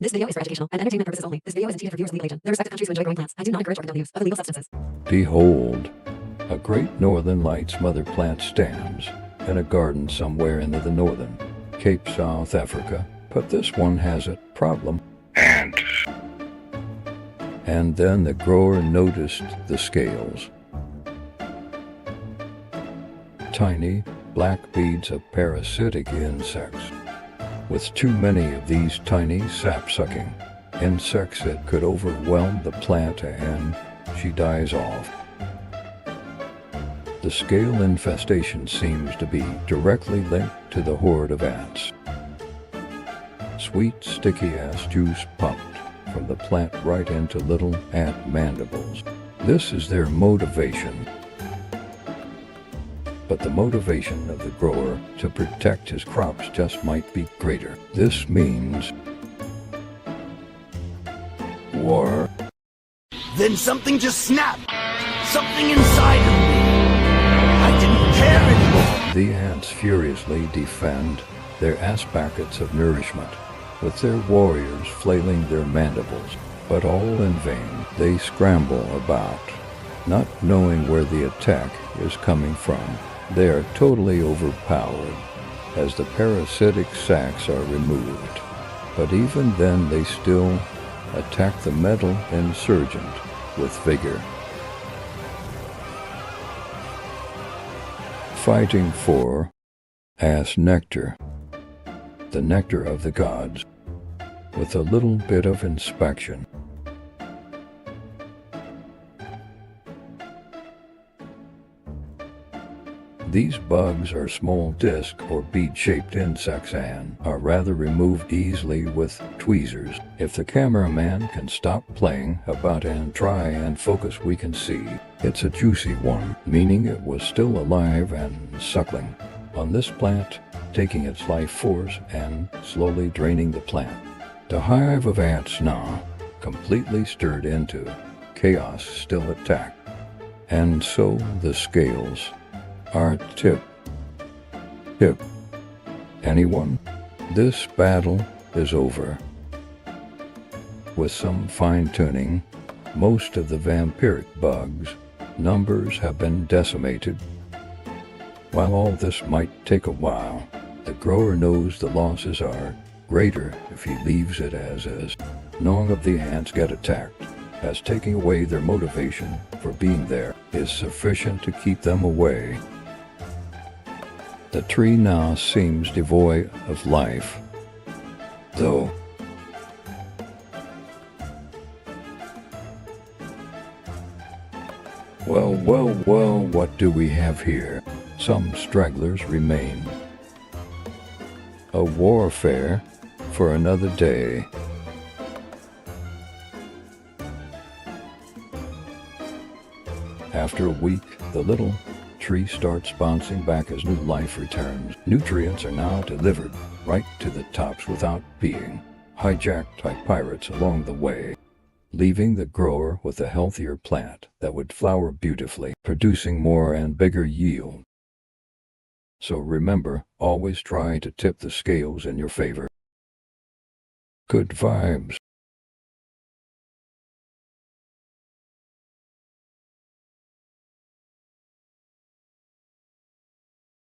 This video is for educational and entertainment purposes only. This video is intended for viewers of legal age, their respective countries who enjoy growing plants. I do not encourage or condone the use of illegal substances. Behold, a great northern lights mother plant stands in a garden somewhere in the northern Cape, South Africa. But this one has a problem. And then the grower noticed the scales. Tiny black beads of parasitic insects. With too many of these tiny sap-sucking insects, it could overwhelm the plant and she dies off. The scale infestation seems to be directly linked to the horde of ants. Sweet, sticky-ass juice pumped from the plant right into little ant mandibles. This is their motivation. But the motivation of the grower to protect his crops just might be greater. This means war. Then something just snapped. Something inside of me. I didn't care anymore. The ants furiously defend their ass packets of nourishment, with their warriors flailing their mandibles, but all in vain. They scramble about, not knowing where the attack is coming from. They are totally overpowered as the parasitic sacs are removed, but even then they still attack the metal insurgent with vigor, fighting for ass nectar, the nectar of the gods, with a little bit of inspection. These bugs are small disc or bead-shaped insects and are rather removed easily with tweezers. If the cameraman can stop playing about and try and focus, we can see it's a juicy one, meaning it was still alive and suckling on this plant, taking its life force and slowly draining the plant. The hive of ants now, completely stirred into chaos, still attack. And so the scales are tip. Anyone? This battle is over. With some fine-tuning, most of the vampiric bugs' numbers have been decimated. While all this might take a while, the grower knows the losses are greater if he leaves it as is. None of the ants get attacked, as taking away their motivation for being there is sufficient to keep them away. The tree now seems devoid of life, though. Well, what do we have here? Some stragglers remain. A warfare for another day. After a week, the little tree starts bouncing back as new life returns. Nutrients are now delivered right to the tops without being hijacked by pirates along the way, leaving the grower with a healthier plant that would flower beautifully, producing more and bigger yield. So remember, always try to tip the scales in your favor. Good vibes.